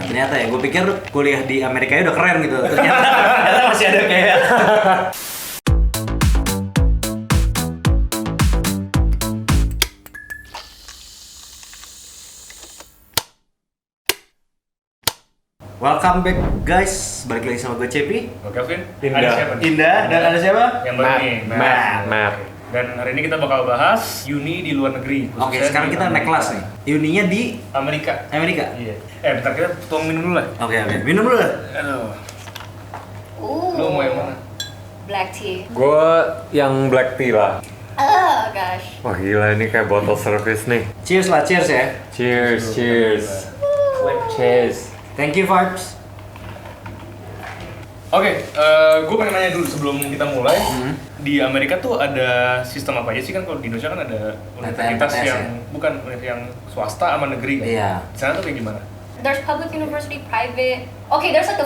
ternyata ya. Gue pikir kuliah di Amerika udah keren gitu. Ternyata masih ada kayak. Welcome back guys, balik lagi sama gue Cepi. Oke, Kevin. Indah. Ada siapa nih? Indah dan ada siapa? Yang baru nih, Matt. Dan hari ini kita bakal bahas uni di luar negeri. Oke, khususnya sekarang di kita naik Amerika. kelas nih. Uninya di Amerika. Amerika. Iya. Bentar kita tuang minum dulu lah. Oke, minum dulu lah. Aduh. Ooh. Lu mau yang mana? Black tea. Gue yang black tea lah. Oh gosh. Wah gila ini kayak bottle service nih. Cheers lah, cheers ya. Cheers. Cheers. Thank you Vibes. Oke, gue pengen nanya dulu sebelum kita mulai. Di Amerika tuh ada sistem apa aja sih? Kan kalau di Indonesia kan ada universitas PTN, yang ya? bukan yang swasta sama negeri kan? Iya. Di sana tuh kayak gimana? There's public university, private. Okay, there's like the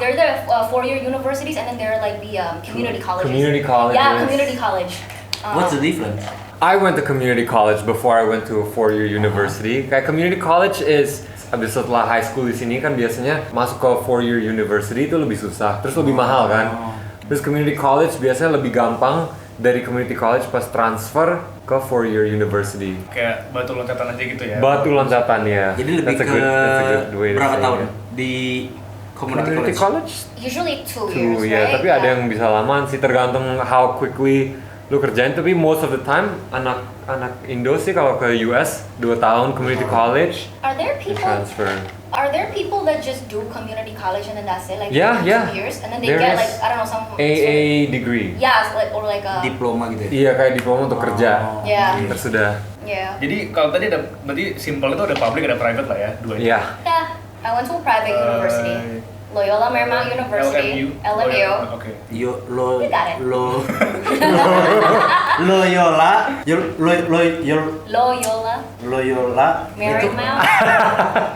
there's the 4-year universities, and then there are like the community colleges. Community colleges. Yeah, community college. What's the difference? I went to community college before I went to a 4-year university. Kayak community college is abis setelah high school di sini kan biasanya masuk ke 4-year university itu lebih susah, terus lebih mahal kan. Terus community college biasanya lebih gampang dari community college pas transfer ke 4-year university. Kayak batu loncatan aja gitu ya? Batu loncatan ya. Jadi lebih That's a ke good way to berapa say tahun it. di Community college? college? Usually 2 Tuh years, ya, right? tapi ada yang bisa lamaan sih tergantung how quickly lu kerjain. Tapi most of the time anak Indo sih kalau ke US 2 tahun community college Are there people? transfer. Are there people that just do community college and then that's it, like Yeah, 2 yeah. years, and then they There get is like I don't know some AA degree. Yeah, it's like or like a Diploma gitu ya. Iya kayak diploma untuk kerja. Yeah. Tersudah. yeah. Jadi kalau tadi ada, berarti simple itu ada public ada private lah ya, dua itu. Iya. Yeah, I went to a private university, Loyola Marymount University, LMU. Oke. You got You got it. Loyola, Loyola Loyola itu Marymount.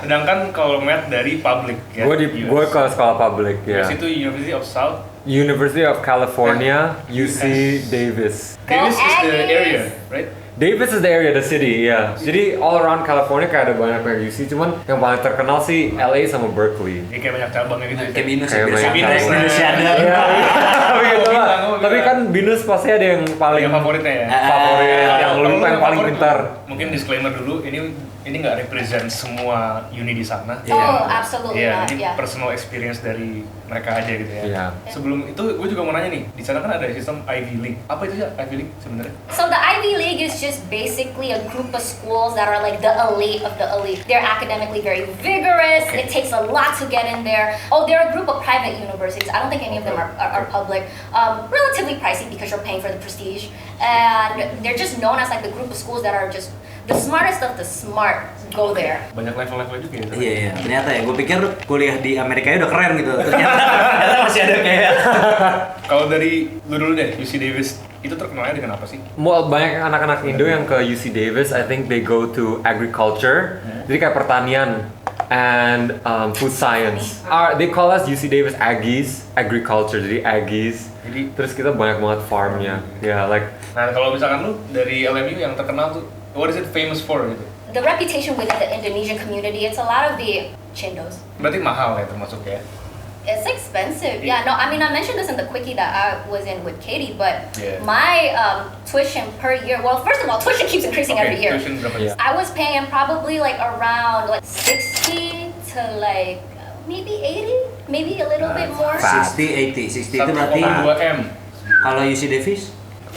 Sedangkan kalau Matt dari public ya. Gue ke sekolah public ya. US itu University of South. University of California, UC Davis. Go Davis is the Aggies! area, right? Davis is the area, the city, ya. Jadi all around California kayak ada banyak yang UC, cuman yang paling terkenal sih LA sama Berkeley. Ya, kayak banyak cabangnya gitu ya. kayak binus Kayak ya. banyak Binus cabang. Indonesia ada. Iya, begitu lah. Ngomong Tapi bilang. kan binus pasti ada yang paling Yang favoritnya ya. favorit, yang Kalau lu lu yang paling favorit, pintar. Mungkin disclaimer dulu, ini nggak represent semua uni di sana. Oh, absolutely Iya, not. ini Yeah. personal experience dari mereka aja gitu ya. Iya. Sebelum itu, gue juga mau nanya nih, di sana kan ada sistem Ivy League. Apa itu ya Ivy League sebenarnya? So the Ivy League is just basically a group of schools that are like the elite of the elite. They're academically very vigorous. Okay. It takes a lot to get in there. Oh, they're a group of private universities. I don't think any of them are public. Relatively pricey because you're paying for the prestige. And they're just known as like the group of schools that are just the smartest of the smart go there. Banyak level-level juga ya. Iya iya, ternyata ya. Gue pikir kuliah di Amerika udah keren gitu. Ternyata masih ada kayak. Kalau dari lu dulu deh, UC Davis itu terkenalnya dengan apa sih? Banyak anak-anak Indo yang ke UC Davis, I think they go to agriculture, jadi kayak pertanian and food science. They call us UC Davis Aggies, agriculture, jadi Aggies. Jadi, Terus kita banyak banget farmnya, ya like nah kalau misalkan lu dari LMU yang terkenal tuh, what is it famous for gitu? The reputation within the Indonesian community, it's a lot of the chindos. Berarti mahal ya termasuk ya? It's expensive. Yeah, no, I mean, I mentioned this in the quickie that I was in with Katie, but Yeah. my tuition per year, well, first of all, tuition keeps increasing every year. Tuition berapa? Yeah. I was paying probably like around like 60 to like maybe 80, maybe a little bit more. 60, 80, 60 itu berarti 1,2 M. kalau UC Davis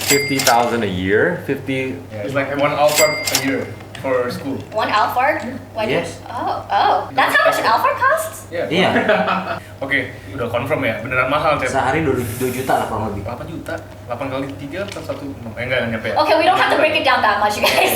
50,000 a year, 50. Yeah, it's like 1 Alphard a year for school. One Alphard? Yes. Oh, that's how much an Alphard costs? Yeah. Iya, Oke, udah confirm ya, beneran mahal Cep. sehari 2 juta lah kurang lebih. 8 juta, 8 kali 3 kan 1, enggak nyampe ya. Okay, we don't have to break it down that much, you guys.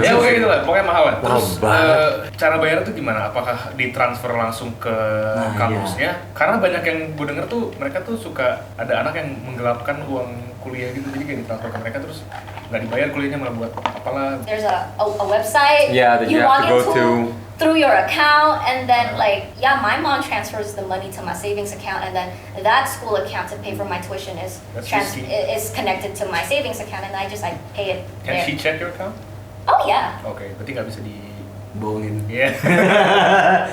Ya oke gitu lah, pokoknya mahal lah. Terus Mahal banget. cara bayar tuh gimana? Apakah ditransfer langsung ke Nah, kampusnya? Karena banyak yang gue denger tuh mereka tuh suka ada anak yang menggelapkan uang kuliah gitu, jadi kayak ditransfer ke mereka terus nggak dibayar kuliahnya malah buat apalah. There's a website Yeah, that you have log to go into to. through your account, and then like my mom transfers the money to my savings account, and then that school account to pay for my tuition is That's risky. is connected to my savings account, and I pay it Can there. she check your account? Oh yeah. Oke, berarti nggak bisa di bohongin. Iya.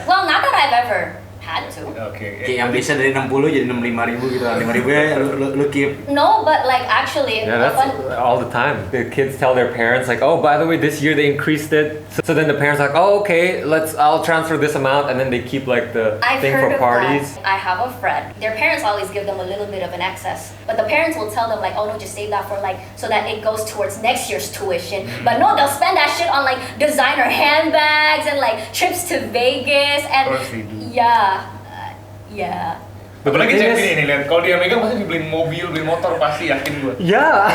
Well, not that never had to. Oke. Kayak yang biasa dari 60 jadi 65.000 gitu kan. 5.000 ya lu keep. No, but like actually, Yeah, that's all the time. The kids tell their parents like, "Oh, by the way, this year they increased it." So then the parents are like, "Oh, okay, I'll transfer this amount," and then they keep like the I've thing heard for of parties. that. I have a friend. Their parents always give them a little bit of an excess, but the parents will tell them like, "Oh no, just save that for like so that it goes towards next year's tuition." But no, they'll spend that shit on like designer handbags and like trips to Vegas and Of course they do. yeah. But the Apalagi thing Jeffrey is- ini lihat, kalau dia megang pasti dibeliin mobil, beliin motor pasti yakin gue. Yeah.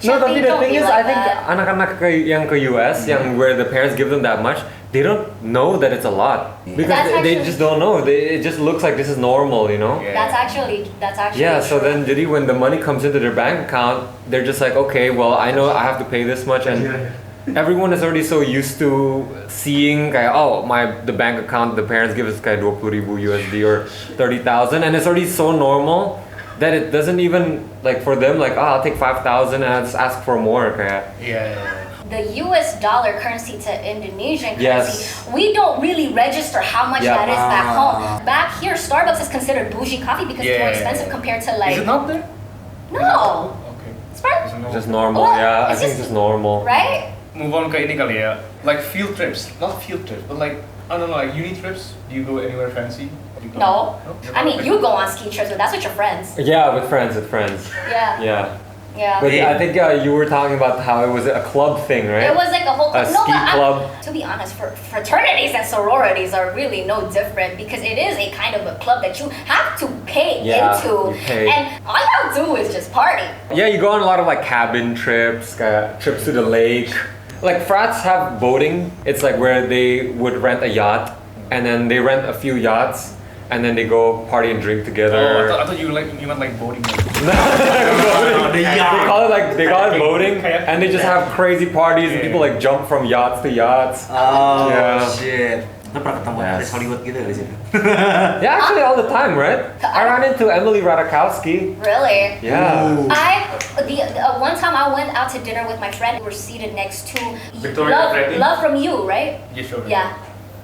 No, Shit, tapi they the don't thing be is, like I think that. anak-anak yang ke US, yang where the parents give them that much, they don't know that it's a lot because That's they actually- just don't know. It just looks like this is normal, you know. Yeah. That's actually Yeah, so true. then jadi when the money comes into their bank account, they're just like, okay, well, I know I have to pay this much, and everyone is already so used to seeing kayak, oh, the bank account, the parents give us kayak 20,000 USD or 30,000, and it's already so normal that it doesn't even like for them like, oh, I'll take 5,000 and I'll just ask for more kayak. Iya. The US dollar currency to Indonesian Yes. currency, we don't really register how much Yeah. that is back home. Back here, Starbucks is considered bougie coffee because it's more Yeah. expensive compared to like Is it not there? no, Oke. it's part, Is it not? Just normal, Well, yeah. I it's think just- it's just normal. right? Move on ke ini kali ya, like field trips, not field trips, but like I don't know, like uni trips. Do you go anywhere fancy? Do you go- No, You're I not mean like- you go on ski trips, but that's with your friends. Yeah, with friends. Yeah, Yeah. yeah. But Yeah. I think you were talking about how it was a club thing, right? It was like a whole A no, ski but club. to be honest, for fraternities and sororities are really no different because it is a kind of a club that you have to pay Yeah, into, you pay. and all you do is just party. Yeah, you go on a lot of like cabin trips, trips to the lake. Like frats have boating. It's like where they would rent a yacht, and then they rent a few yachts, and then they go party and drink Oh, together. I thought you meant like boating. The They yacht. call it boating, Kayak- and they just have crazy parties, and Yeah. people like jump from yachts to yachts. Oh Yeah. shit. Lo pernah ketemu Yes. artis Hollywood gitu di situ? Yeah, actually all the time, right? I ran into Emily Ratajkowski. Really? Yeah. Ooh. One time I went out to dinner with my friend. We were seated next to Victoria Freddy? Love from You, right? Yeah, sure. Yeah.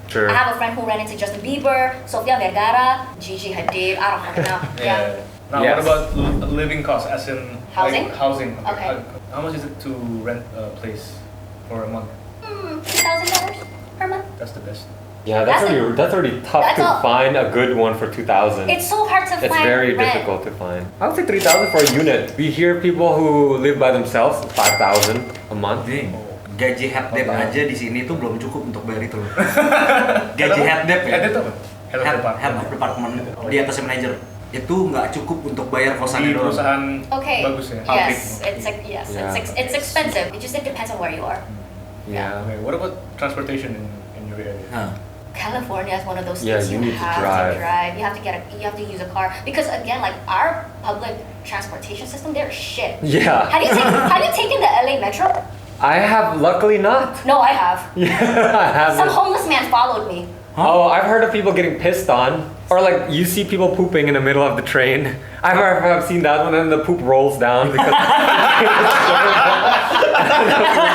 Sure. I have a friend who ran into Justin Bieber, Sofia Vergara, Gigi Hadid. I don't fucking know. Yeah. Now Yes. what about living costs, as in Housing? Like, housing. Okay. How much is it to rent a place for a month? $2,000 per month. That's the best. Yeah, That's that's already tough that's to a- find a good one for 2,000. It's so hard to It's find very rent. difficult to find. I would say 3,000 for a unit. We hear people who live by themselves, 5,000 a month. Nih, gaji head debt Okay. aja di sini tuh belum cukup untuk bayar itu loh. Gaji head debt ya? Head debt apa? Head of department. Head of department di atas manager. Itu nggak cukup untuk bayar kosan Di doang. perusahaan Okay. bagus ya. Yes, it's like yes, Yeah. it's expensive. It depends on where you are. Yeah. Okay, what about transportation in your area? Hah. California is one of those Yeah, states you need to have drive. to drive. You have to use a car because again, like our public transportation system, they're shit. Yeah. Have you taken the LA Metro? I have luckily not. No, I have. Yeah, I Some haven't. homeless man followed me. Oh, I've heard of people getting pissed on. Or like you see people pooping in the middle of the train. I've seen that one and the poop rolls down because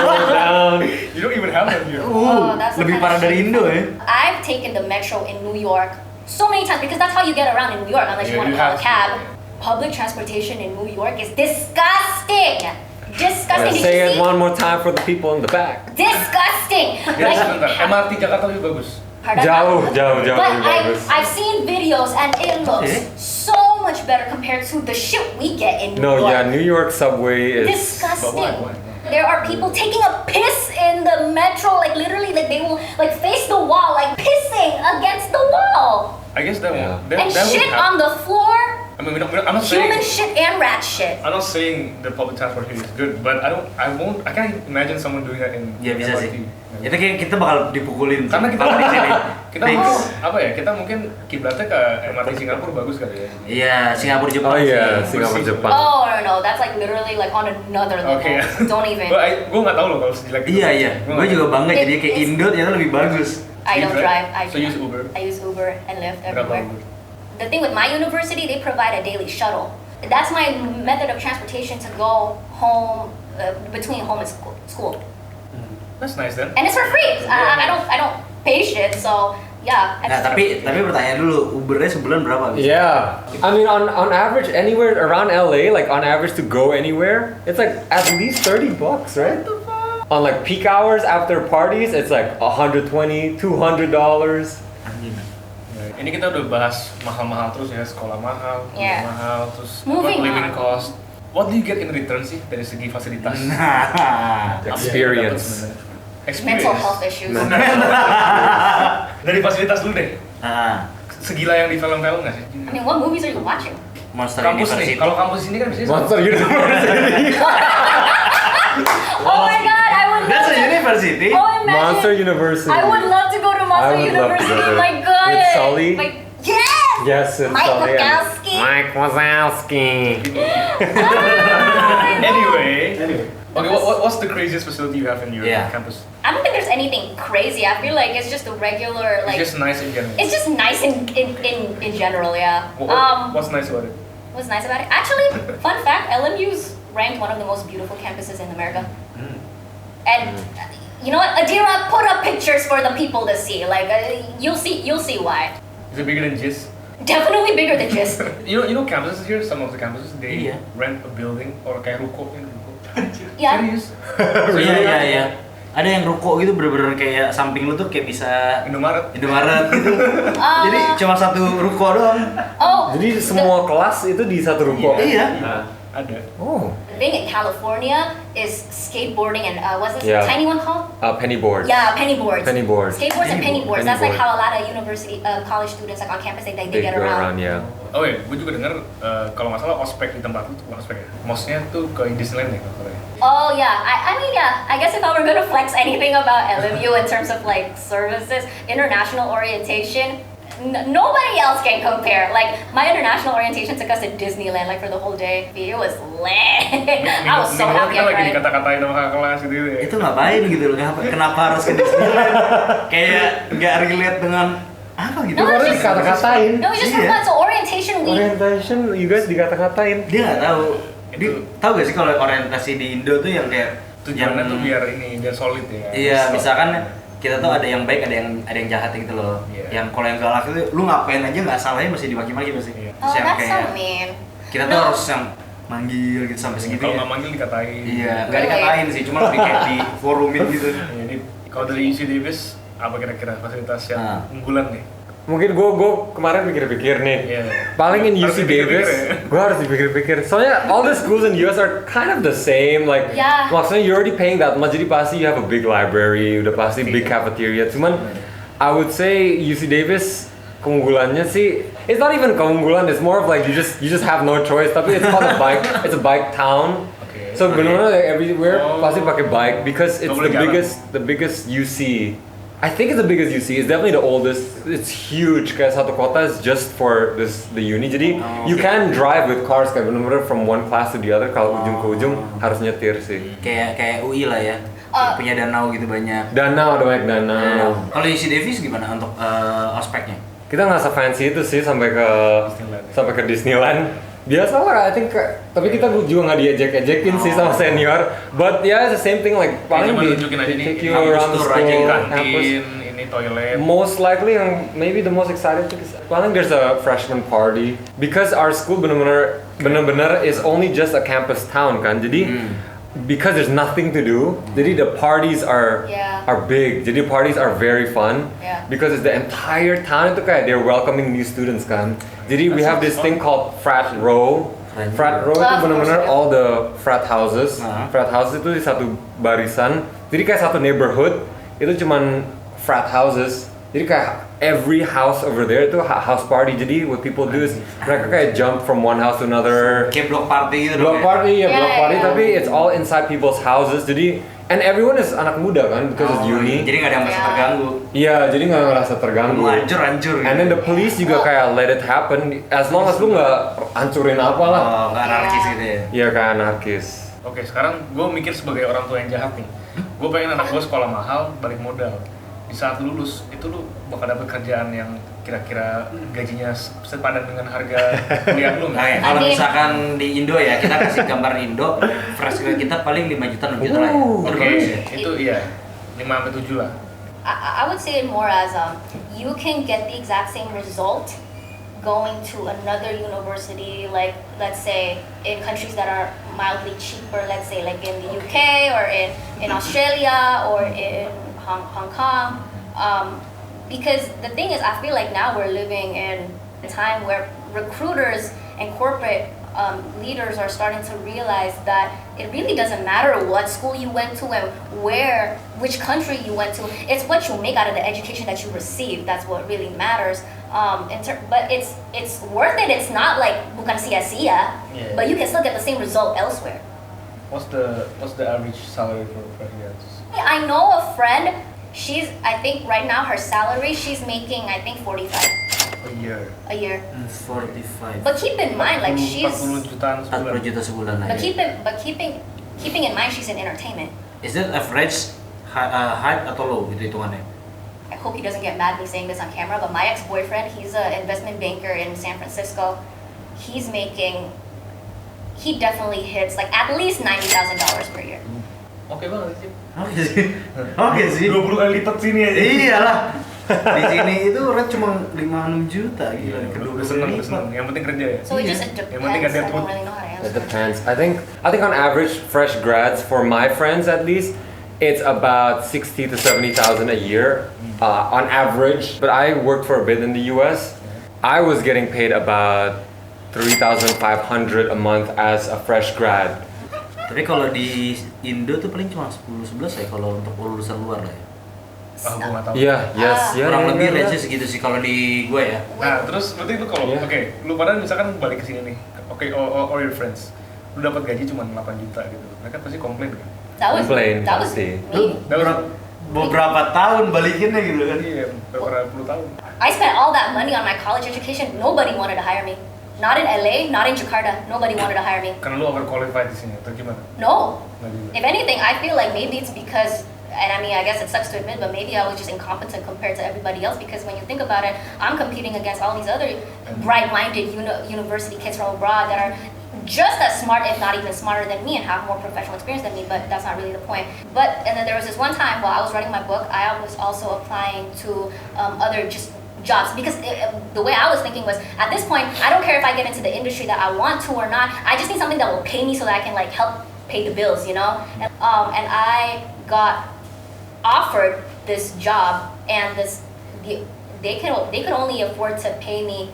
rolls down. You don't even have that here. Oh, that's the Lebih kind of parah dari shit. Indo ya. I've taken the metro in New York so many times because that's how you get around in New York unless you Yeah, want you to call a have to, cab. yeah. Public transportation in New York is disgusting. Disgusting. Did you Say it see? one more time for the people in the back. Disgusting. Ya, sebentar. MRT Jakarta lebih bagus. Pardon? Jauh. But lebih bagus. I've seen videos and it looks Okay. so much better compared to the shit we get in New No, York. yeah, New York subway is. Disgusting. Why? There are people taking a piss in the metro, like literally, like they will like face the wall, like pissing against the wall, I guess that Yeah. won't. That, and that shit would happen. on the floor. I mean, I'm not saying. Human shit and rat shit. I'm not saying the public transport here is good, but I can't imagine someone doing that in Ya bisa MRT. sih. Itu kayak kita bakal dipukulin. Karena kita Kalau di sini. kita Fix. mau apa ya? Kita mungkin kiblatnya ke MRT Singapura bagus kali ya. Iya, Singapura Jepang. Oh iya, sih. Singapura Bersih. Jepang. Oh no, that's like literally like on another level. Oke. Don't even. Gue nggak tahu loh kalau sejelek itu. Iya iya. Gue juga bangga It- jadi kayak it's- Indo ternyata lebih bagus. I don't drive. So use Uber. I use Uber and Lyft Berapa everywhere. Uber? The thing with my university, they provide a daily shuttle. That's my method of transportation to go home between home and school. That's nice then. And it's for free. I don't pay shit, so Yeah. Nah, tapi pertanyaan dulu, Ubernya sebulan berapa? Yeah, I mean on average anywhere around LA, like on average to go anywhere, it's like at least $30, right? On like peak hours after parties, it's like $120, $200. Anjing. Ini kita udah bahas mahal-mahal terus ya, sekolah mahal, Yeah. mahal, terus Moving living on. cost. What do you get in return sih dari segi fasilitas? Nah, Apa yang Experience. dapat sebenarnya? Mental health issues. Dari fasilitas dulu deh. nah, Segila yang di film-film nggak sih? I mean, what movies are you watching? Monster Kampus University. nih, kalau kampus ini kan biasanya Monster University. Oh my god, I would That's love a to. university. Oh, imagine. Monster University. I would love to go to Monster I would love to University. go there. My god. With Sully? Like, yes. Yes, it's Mike Sully and- Wazowski. Mike Wazowski. Anyway. Okay, what's the craziest facility you have in your Yeah. campus? I don't think there's anything crazy. I feel like it's just a regular like. It's just nice in general. It's just nice in general, yeah. What's nice about it? What's nice about it? Actually, fun fact: LMU's ranked one of the most beautiful campuses in America. And you know what, Adira, put up pictures for the people to see. Like you'll see why. Is it bigger than GIS? Definitely bigger than just. You know campuses here, some of the campuses, they Iya. rent a building or kayak ruko. Yeah. Serius? Iya. Ada yang ruko gitu bener-bener kayak samping lu tuh kayak bisa Indomaret. Indomaret gitu. Jadi cuma satu ruko doang. Oh. Jadi semua kelas itu di satu ruko. Iya. Ada. Oh. The thing in California is skateboarding and what's this Yeah. tiny one called? Penny boards. Yeah, penny boards. Penny boards. Skateboards and penny boards. Penny That's like board. how a lot of university, college students like on campus they They get go around. around, yeah. Oh iya, gue juga denger kalau nggak salah ospek di tempat itu bukan ospek ya. Mosnya tuh ke Disneyland ya kalau salah ya. Oh yeah, I mean yeah. I guess if I were gonna flex anything about LMU in terms of like services, international orientation, nobody else can compare. Like my international orientation took us to Disneyland like for the whole day. It was lit. I was so happy Kita I lagi cried. dikata-katain sama kakak kelas gitu ya. Itu ngapain gitu loh? Kenapa harus ke Disneyland? Kayak nggak relate dengan apa gitu? No, Orang it's just- dikata-katain. No, it's just for Iya. fun. So orientation week. Orientation, you guys dikata-katain. Dia nggak tahu. Dia tahu gak sih kalau orientasi di Indo tuh yang kayak Tujuannya tuh biar ini, biar solid ya. Iya, Solid. misalkan kita tuh ada yang baik, ada yang jahat gitu loh. Iya. Yang kalau yang galak itu lu ngapain aja nggak salahnya masih dimaki-maki pasti. Iya. Oh, Terus yang that's so kayak mean. kita tuh No. harus yang manggil gitu sampai Kalau segitunya. nggak manggil dikatain. Iya, nggak dikatain sih, cuma lebih kayak di forumin gitu. Jadi kalau dari UC Davis apa kira-kira fasilitas yang Nah. unggulan nih? Mungkin gue kemarin pikir-pikir nih. Iya. Paling in Harus UC dipikir-pikir Davis, ya. gue harus dipikir-pikir. Soalnya all the schools in US are kind of the same. Like, Yeah. maksudnya you're already paying that much. Jadi pasti you have a big library, udah pasti big cafeteria. Cuman, I would say UC Davis keunggulannya sih, it's not even keunggulan. It's more of like you just have no choice. Tapi it's called a bike. It's a bike town. Oke. So benar-benar like, everywhere Oh. pasti pakai bike because it's Nggak boleh jalan. the biggest UC. I think it's the biggest UC. It's definitely the oldest. It's huge. Kayak satu kota is just for the uni. Jadi you can drive with cars kayak benar-benar from one class to the other. Kalau ujung ke ujung harus nyetir sih. Kayak UI lah ya. Punya danau gitu banyak. Danau, ada banyak danau. Kalau UC Davis gimana untuk ospeknya? Kita nggak se-fancy itu sih sampai ke Disneyland. Biasa lah, I think. Tapi kita juga nggak diejek-ejekin sih sama senior. But yeah, it's the same thing like paling Cuma nunjukin aja nih, take you kampus around the tour aja, school, kantin, campus. ini toilet. Most likely yang maybe the most excited thing is paling there's a freshman party because our school benar-benar is only just a campus town kan. Jadi because there's nothing to do, jadi the parties are Yeah. big. Jadi parties are very fun Yeah. because it's the entire town itu kayak they're welcoming new students kan. Jadi we have this thing called frat row. Frat row itu Of course, benar-benar yeah. all the frat houses. Frat houses itu di satu barisan. Jadi kayak satu neighborhood itu cuman frat houses. Jadi kayak every house over there itu house party. Jadi what people do is mereka kayak jump from one house to another. Kayak block party gitu Block dong ya? party ya, Yeah, block party yeah. tapi it's all inside people's houses. Jadi and everyone is anak muda kan because it's uni. Jadi nggak ada yang merasa Yeah. terganggu. Iya, jadi nggak ngerasa terganggu. Lu hancur gitu. And then the police juga kayak let it happen as long as lu nggak hancurin apa lah. Oh, nggak anarkis Yeah. gitu ya? Iya kayak anarkis. Oke, sekarang gue mikir sebagai orang tua yang jahat nih. Gue pengen anak gue sekolah mahal, balik modal. Di saat lulus, itu lu bakal dapet kerjaan yang kira-kira gajinya sepadan dengan harga kuliah lu Oke, nggak? kalau Amin. misalkan di Indo ya, kita kasih gambar Indo, fresh grade kita paling 5 juta 6 juta lah ya. Ooh. Itu Oke, bagus ya. itu iya. 5-7 lah. I would say it more as you can get the exact same result going to another university, like let's say in countries that are mildly cheaper, let's say like in the UK or in Australia or in Hong Kong. Because the thing is, I feel like now we're living in a time where recruiters and corporate leaders are starting to realize that it really doesn't matter what school you went to and which country you went to. It's what you make out of the education that you receive. That's what really matters. But it's worth it. It's not like bukan sia-sia, but you can still get the same result elsewhere. What's the average salary for fresh grads? I know a friend. I think right now her salary, she's making, I think 45 A year. a year. 45. But keep in mind, like 40 jutaan 40 sebulan. juta sebulan lah. but Ya. keeping in mind she's in entertainment. Is that average high atau low gitu hitungannya? I hope he doesn't get mad at me saying this on camera, but my ex-boyfriend, he's an investment banker in San Francisco. He definitely hits like at least $90,000 per year. Oke banget sih. Oke sih. Oke sih. 20 kali lipat sini aja. Iyalah. Di sini itu rate cuma 5-6 juta gila. Udah seneng. Yang penting kerja ya. So it just Yang depends. penting I ada don't really know how to It answer. depends. I think on average, fresh grads for my friends at least, it's about 60 to 70,000 a year on average. But I worked for a bit in the U.S. I was getting paid about 3,500 a month as a fresh grad. Tapi kalau di Indo tuh paling cuma 10-11 ya kalau untuk lulusan luar lah ya. Ah, gua nggak tahu. Yeah, yes, yeah. Kurang yeah, lebih yeah, range segitu sih kalau di gue ya. Nah, terus berarti lu kalau Iya. oke, lu pada misalkan balik ke sini nih. Oke, or your friends. Lu dapat gaji cuma 8 juta gitu. Mereka pasti komplain kan? That was Complain, that was pasti. me. Beberapa tahun balikinnya gitu kan. Iya, beberapa puluh tahun. I spent all that money on my college education. Nobody wanted to hire me. Not in LA, not in Jakarta. Nobody wanted to hire me. Karena lu overqualified di sini atau gimana? No. Nggak juga. If anything, I feel like maybe it's because, and I mean, I guess it sucks to admit, but maybe I was just incompetent compared to everybody else. Because when you think about it, I'm competing against all these other bright-minded university kids from abroad that are just as smart, if not even smarter than me, and have more professional experience than me. But that's not really the point. And then there was this one time while I was writing my book, I was also applying to other just jobs, because the way I was thinking was, at this point, I don't care if I get into the industry that I want to or not. I just need something that will pay me so that I can like help pay the bills, you know. And I got offered this job, and they could only afford to pay me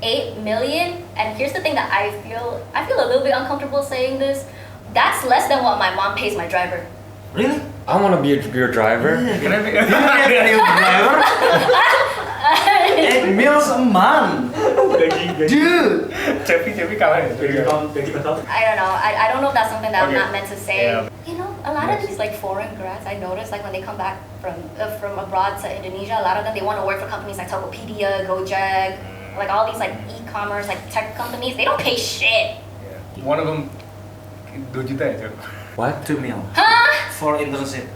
$8 million. And here's the thing that I feel a little bit uncomfortable saying this. That's less than what my mom pays my driver. Really? I want to be your driver. Kenapa? Dari driver. 8 meals a month. Dude. Cepi kalah ya. I don't know. I don't know if that's something that I'm Okay. not meant to say. Yeah. You know, a lot of these like foreign grads, I noticed like when they come back from abroad to Indonesia, a lot of them, they want to work for companies like Tokopedia, Gojek, like all these like e-commerce, like tech companies. They don't pay shit. One of them 2 juta ya, Cok. What? 2 mil. Huh? For internship.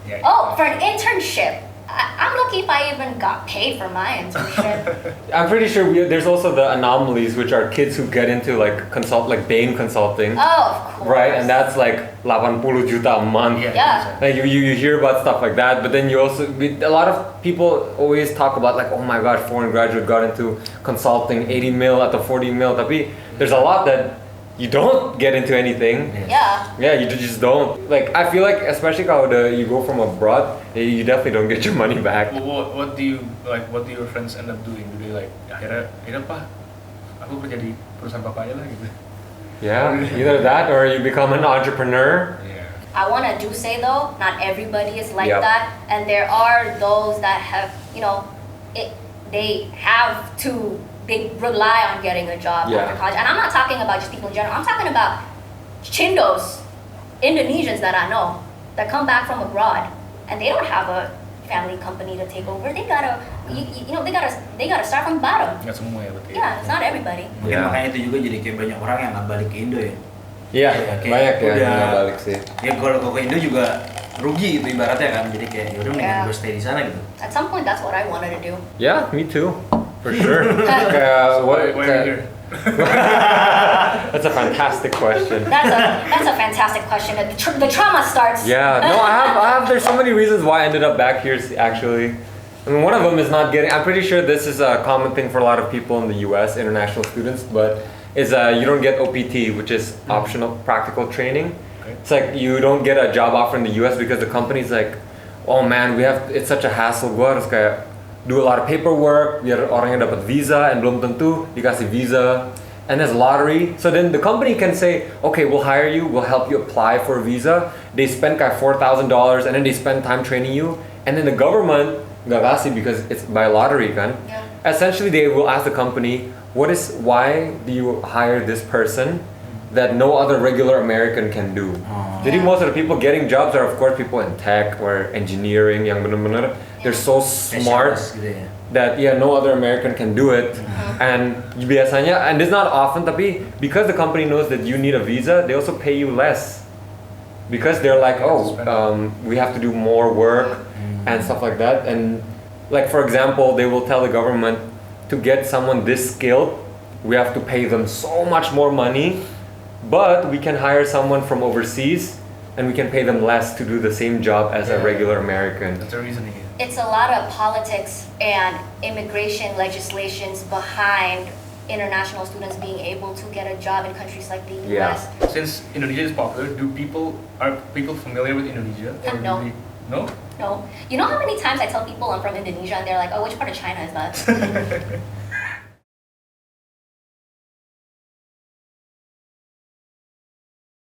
Ya, Oh, for an internship. I'm lucky if I even got paid for my internship. I'm pretty sure there's also the anomalies, which are kids who get into like like Bain Consulting, Oh, of course. right? And that's like 80 juta a month. Iya, Yeah. bisa. Like you hear about stuff like that, but then you also a lot of people always talk about like, oh my god, foreign graduate got into consulting 80 mil at the 40 mil. Tapi there's a lot that you don't get into anything. Yeah. Yeah, you just don't. Like I feel like especially kalau you go from abroad, you definitely don't get your money back. What do you like? What do your friends end up doing? Do they like akhirnya Pak, aku kerja di perusahaan papa aja lah gitu. Yeah, either that or you become an entrepreneur. Iya. I want to say though, not everybody is like Yep. that, and there are those that have, you know, they have to. They rely on getting a job Yeah. after college, and I'm not talking about just people in general. I'm talking about Chindos, Indonesians that I know that come back from abroad, and they don't have a family company to take over. They gotta, you know, they gotta start from the bottom. Nggak semua ya berarti. Yeah, it's not everybody. Mungkin Yeah. makanya itu juga jadi kayak banyak orang yang nggak balik ke Indo ya. Iya, Kayak banyak ya udah- yang nggak balik sih. Ya kalau ke Indo juga rugi gitu ibaratnya kan. Jadi kayak yaudah mendingan Yeah. gue stay di sana gitu. At some point, that's what I wanted to do. Yeah, me too, for sure. Kayak, Why are kayak- you here? That's a fantastic question. That's a fantastic question. The trauma starts. Yeah, no, I have. There's so many reasons why I ended up back here. Actually, I mean, one of them is not getting. I'm pretty sure this is a common thing for a lot of people in the U.S. international students, but is you don't get OPT, which is optional practical training. Okay. It's like you don't get a job offer in the U.S. because the company's like, oh man, it's such a hassle. Gua harus kayak do a lot of paperwork biar orangnya dapat visa, and belum tentu dikasih visa. And there's lottery. So then the company can say, okay, we'll hire you, we'll help you apply for a visa. They spend kayak $4,000 and then they spend time training you. And then the government nggak kasih because it's by lottery kan. Yeah. Essentially they will ask the company, why do you hire this person that no other regular American can do? Jadi most of the people getting jobs are of course people in tech or engineering yang bener-bener they're so smart Specialist gitu ya. that no other American can do it. And biasanya, and it's not often, tapi because the company knows that you need a visa, they also pay you less. Because they're like, we have to do more work and stuff like that. And like for example, they will tell the government to get someone this skilled, we have to pay them so much more money, but we can hire someone from overseas and we can pay them less to do the same job as a regular American. That's the reasoning. It's a lot of politics and immigration legislations behind international students being able to get a job in countries like the Yeah. US. Since Indonesia is popular, are people familiar with Indonesia? Or do No. No? No. You know how many times I tell people I'm from Indonesia and they're like, oh, which part of China is that?